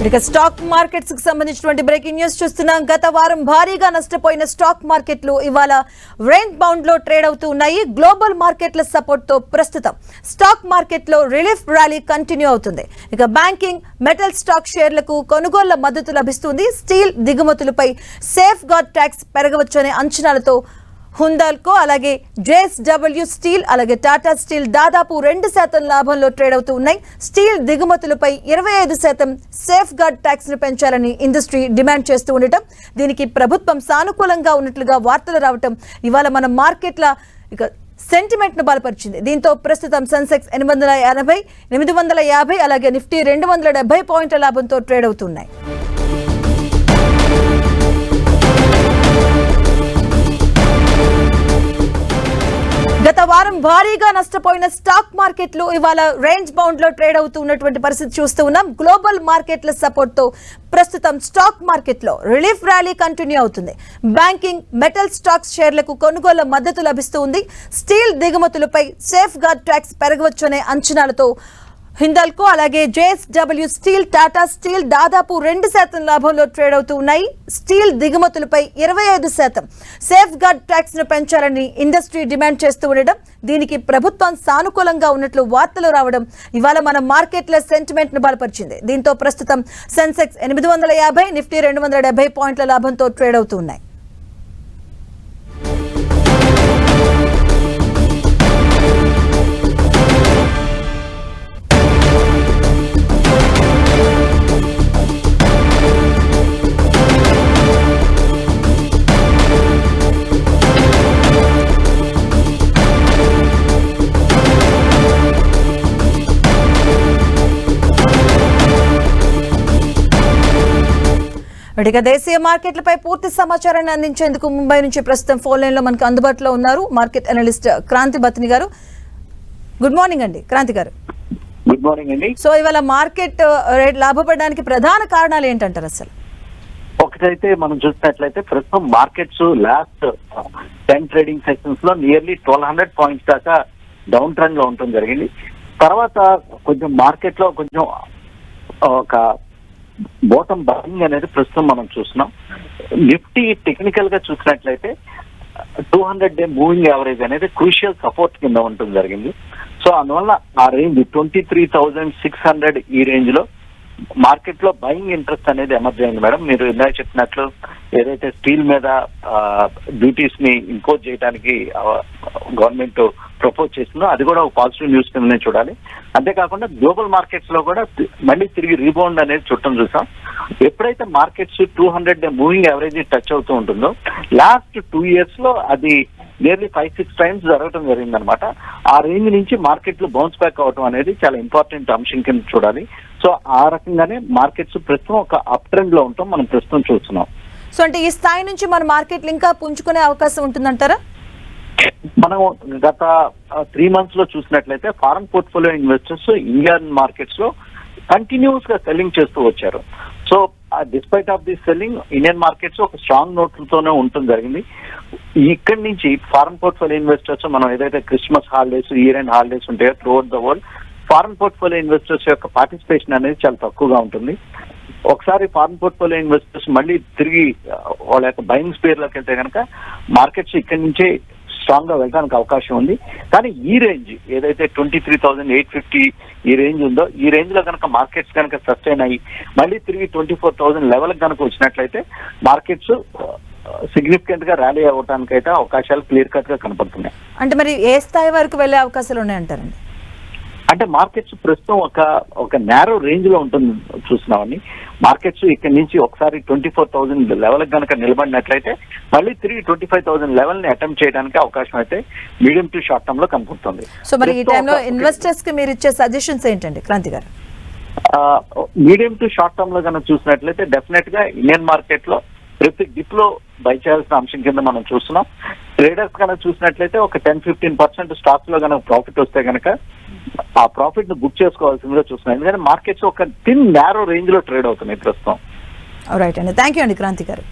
ఇక stock markets కి సంబంధించినటువంటి బ్రేకింగ్ న్యూస్ చూస్తున్నాం. గత వారం భారీగా నష్టపోయిన స్టాక్ మార్కెట్లు ఇవాళ రేంజ్ బౌండ్ లో ట్రేడ్ అవుతూ ఉన్నాయి. గ్లోబల్ మార్కెట్ల సపోర్ట్ తో ప్రస్తుతం స్టాక్ మార్కెట్ లో రిలీఫ్ ర్యాలీ కంటిన్యూ అవుతుంది. ఇక బ్యాంకింగ్, మెటల్ స్టాక్ షేర్లకు కొనుగోళ్ల మద్దతు లభిస్తుంది. స్టీల్ దిగుమతులపై సేఫ్ గార్డ్ ట్యాక్స్ పెరగవచ్చనే అంచనాలతో హుందాల్కో అలాగే జేఎస్డబ్ల్యూ స్టీల్ అలాగే టాటా స్టీల్ దాదాపు 2% లాభంలో ట్రేడ్ అవుతూ ఉన్నాయి. స్టీల్ దిగుమతులపై 25% సేఫ్ గార్డ్ ట్యాక్స్ ను పెంచాలని ఇండస్ట్రీ డిమాండ్ చేస్తూ ఉండటం, దీనికి ప్రభుత్వం సానుకూలంగా ఉన్నట్లుగా వార్తలు రావటం ఇవాళ మన మార్కెట్ల ఇక సెంటిమెంట్ ను బలపరిచింది. దీంతో ప్రస్తుతం సెన్సెక్స్ 880, 850 అలాగే నిఫ్టీ 270 పాయింట్ల లాభంతో ట్రేడ్ అవుతున్నాయి. గత వారం భారీగా నష్టపోయిన స్టాక్ మార్కెట్లు ఇవాళ రేంజ్ బౌండ్ లో ట్రేడ్ అవుతూ ఉన్నటువంటి పరిస్థితి చూస్తూ ఉన్నాం. గ్లోబల్ మార్కెట్ల సపోర్ట్ తో ప్రస్తుతం స్టాక్ మార్కెట్ లో రిలీఫ్ ర్యాలీ కంటిన్యూ అవుతుంది. బ్యాంకింగ్, మెటల్ స్టాక్స్ షేర్లకు కొనుగోళ్ల మద్దతు లభిస్తుంది. స్టీల్ దిగుమతులపై సేఫ్ గార్డ్ ట్యాక్స్ పెరగవచ్చనే అంచనాలతో హిందాల్కో అలాగే జేఎస్డబ్ల్యూ స్టీల్, టాటా స్టీల్ దాదాపు 2% లాభంలో ట్రేడ్ అవుతూ ఉన్నాయి. స్టీల్ దిగుమతులపై 25% సేఫ్ గార్డ్ ట్యాక్స్ ను పెంచాలని ఇండస్ట్రీ డిమాండ్ చేస్తూ ఉండడం, దీనికి ప్రభుత్వం సానుకూలంగా ఉన్నట్లు వార్తలు రావడం ఇవాళ మన మార్కెట్ల సెంటిమెంట్ ను బలపరిచింది. దీంతో ప్రస్తుతం సెన్సెక్స్ 850, నిఫ్టీ 270 పాయింట్ల లాభంతో ట్రేడ్ అవుతూ ఉన్నాయి. ఇక దేశీయ మార్కెట్లపై పూర్తి సమాచారాన్ని అందించేందుకు ముంబై నుంచి ప్రస్తుతం ఫోన్ లైన్ లో మనకు అందుబాటులో ఉన్నారు మార్కెట్ అనలిస్ట్ క్రాంతి బత్ని గారు. గుడ్ మార్నింగ్ అండి క్రాంతి గారు. గుడ్ మార్నింగ్ అండి. సో ఇవాళ మార్కెట్ రేట్ లాభపడడానికి ప్రధాన కారణాలు ఏంటంటారు? అసలు ఒకటైతే మనం చూసినట్లయితే ప్రస్తుతం మార్కెట్స్ లాస్ట్ 10 ట్రేడింగ్ సెషన్స్ లో నియర్లీ 1200 పాయింట్స్ దాకా డౌన్ ట్రెండ్ లో ఉండటం జరిగింది. తర్వాత కొంచెం మార్కెట్ లో కొంచెం ఒక బాటమ్ బయింగ్ అనేది ప్రస్తుతం మనం చూస్తున్నాం. నిఫ్టీ టెక్నికల్ గా చూసినట్లయితే 200-డే మూవింగ్ యావరేజ్ అనేది క్రూషియల్ సపోర్ట్ కింద ఉండటం జరిగింది. సో అందువల్ల ఆ రేంజ్ 23,600 ఈ రేంజ్ లో మార్కెట్ లో బయింగ్ ఇంట్రెస్ట్ అనేది ఎమర్జ్ అయింది మేడం. మీరు ఇందాక చెప్పినట్లు ఏదైతే స్టీల్ మీద డ్యూటీస్ ని ఇంపోజ్ చేయడానికి గవర్నమెంట్ ప్రపోజ్ చేసిందో అది కూడా ఒక పాజిటివ్ న్యూస్ కిందనే చూడాలి. అంతేకాకుండా గ్లోబల్ మార్కెట్స్ లో కూడా మళ్ళీ తిరిగి రీబౌండ్ అనేది చుట్టం చూసాం. ఎప్పుడైతే మార్కెట్స్ 200-డే మూవింగ్ యావరేజ్ టచ్ అవుతూ ఉంటుందో లాస్ట్ 2 years లో అది నియర్లీ 5-6 టైమ్స్ జరగడం జరిగిందనమాట. ఆ రేంజ్ నుంచి మార్కెట్లు బౌన్స్ బ్యాక్ అవడం అనేది చాలా ఇంపార్టెంట్ అంశం కింద చూడాలి. సో ఆ రకంగానే మార్కెట్స్ ప్రస్తుతం ఒక అప్ ట్రెండ్ లో ఉంటాం మనం ప్రస్తుతం చూస్తున్నాం. సో అంటే ఈ స్థాయి నుంచి మన మార్కెట్లు ఇంకా పుంజుకునే అవకాశం ఉంటుందంటారా? మనం గత 3 months లో చూసినట్లయితే foreign portfolio investors Indian markets లో కంటిన్యూస్ గా సెల్లింగ్ చేస్తూ వచ్చారు. So despite of the selling Indian markets ఒక స్ట్రాంగ్ నోట్లతోనే ఉండటం జరిగింది. ఇక్కడి నుంచి ఫారెన్ పోర్ట్ఫోలియో ఇన్వెస్టర్స్ మనం ఏదైతే Christmas holidays, year end holidays ఉంటాయో throughout the world foreign portfolio investors యొక్క పార్టిసిపేషన్ అనేది చాలా తక్కువగా ఉంటుంది. ఒకసారి ఫారెన్ పోర్ట్ఫోలియో ఇన్వెస్టర్స్ మళ్ళీ తిరిగి వాళ్ళ యొక్క బయింగ్ స్పేర్ లోకి వెళ్తే కనుక మార్కెట్స్ ఇక్కడి నుంచే స్ట్రాంగ్ గా వెళ్ళడానికి అవకాశం ఉంది. కానీ ఈ రేంజ్ ఏదైతే 23,850 ఈ రేంజ్ ఉందో ఈ రేంజ్ లో కనుక మార్కెట్స్ కనుక సస్టైన్ అయ్యి మళ్ళీ తిరిగి 24,000 లెవెల్ కనుక వచ్చినట్లయితే మార్కెట్స్ సిగ్నిఫికెంట్ గా ర్యాలీ అవ్వడానికి అయితే అవకాశాలు క్లియర్ కట్ గా కనపడుతున్నాయి. అంటే మరి ఏ స్థాయి వరకు వెళ్లే అవకాశాలు ఉన్నాయంటారండి? అంటే మార్కెట్స్ ప్రస్తుతం ఒక నేరో రేంజ్ లో ఉంటుంది చూస్తున్నామని. మార్కెట్స్ ఇక్కడ నుంచి ఒకసారి 24,000 లెవెల్ కనుక నిలబడినట్లయితే మళ్ళీ తిరిగి 25,000 లెవెల్ ని అటెంప్ట్ చేయడానికి అవకాశం అయితే మీడియం టు షార్ట్ టర్మ్ లో కనపడుతుంది. సో మరి ఈ టైంలో ఇన్వెస్టర్స్ కి మీరు ఇచ్చే సజెషన్స్ ఏంటండి క్రాంతి గారు? మీడియం టు షార్ట్ టర్మ్ లో కనుక చూసినట్లయితే డెఫినెట్ గా ఇండియన్ మార్కెట్ లో ప్రతి డిప్ లో బై చేయాల్సిన అంశం కింద మనం చూస్తున్నాం. ట్రేడర్స్ కనుక చూసినట్లయితే ఒక 10-15% స్టాక్స్ లో కనుక ప్రాఫిట్ వస్తే కనుక ఆ ప్రాఫిట్ ను బుక్ చేసుకోవాల్సిందిగా చూస్తున్నాం. ఎందుకంటే మార్కెట్స్ ఒక థిన్ నేరో రేంజ్ లో ట్రేడ్ అవుతున్నాయి ప్రస్తుతం. రైట్ అండి, థ్యాంక్ యూ అండి క్రాంతి గారు.